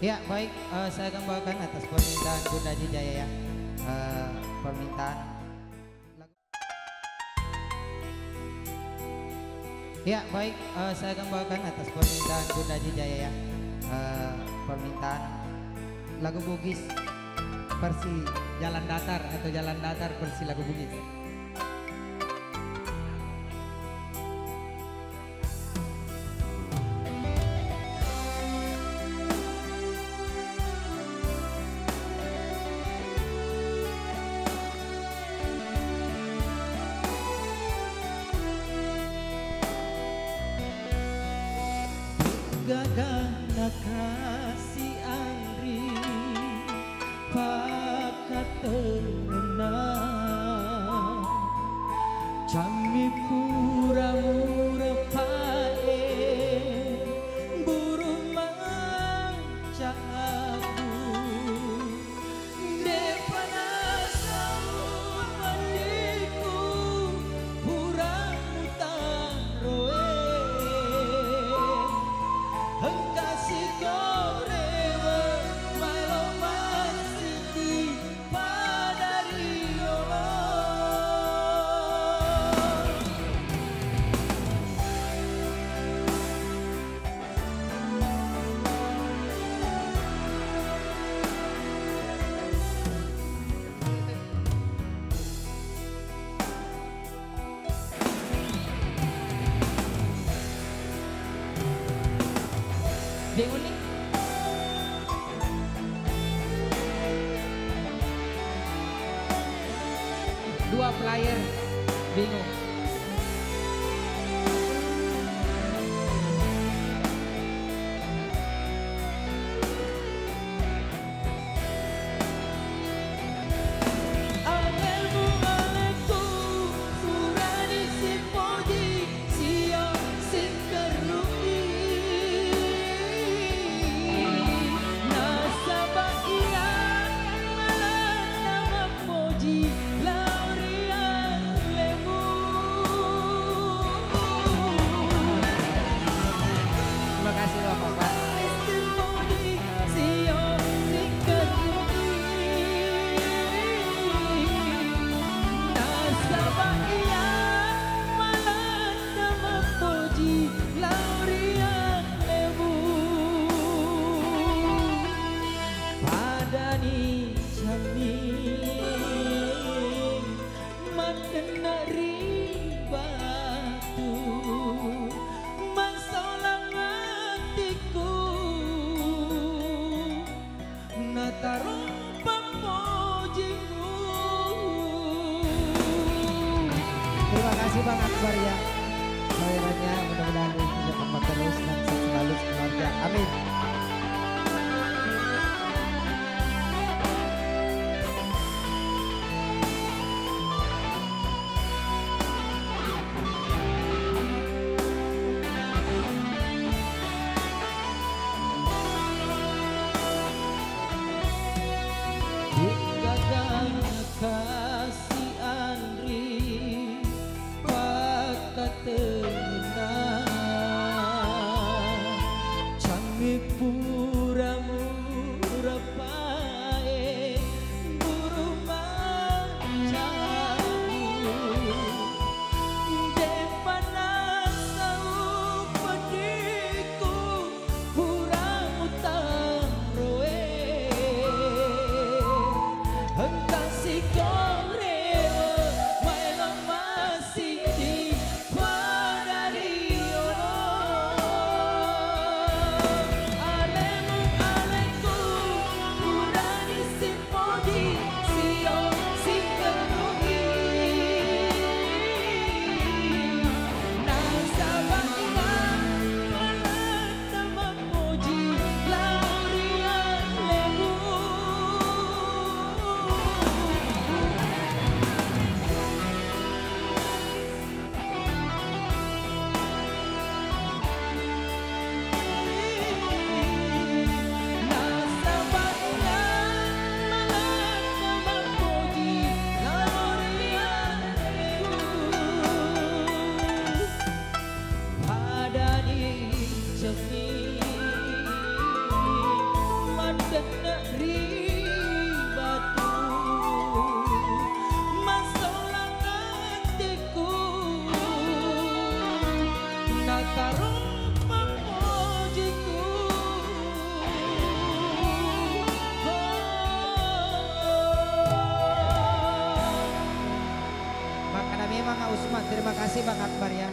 Ya baik, saya akan bawakan atas permintaan Bunda Jaya ya. Permintaan lagu. Ya baik, saya akan bawakan atas permintaan Bunda Jaya ya. Permintaan lagu Bugis versi Jalan Datar atau Jalan Datar versi lagu Bugis. Gagana kasih Andri pakat tenang Jami pura-mura pae burung manca aku Devana mandiku pura mutaroe Kasih korewe malo masiti pada rio Dia unik. Dua player bingung. karung memujiku. Makanya memang Usman, terima kasih Bang Akbar ya.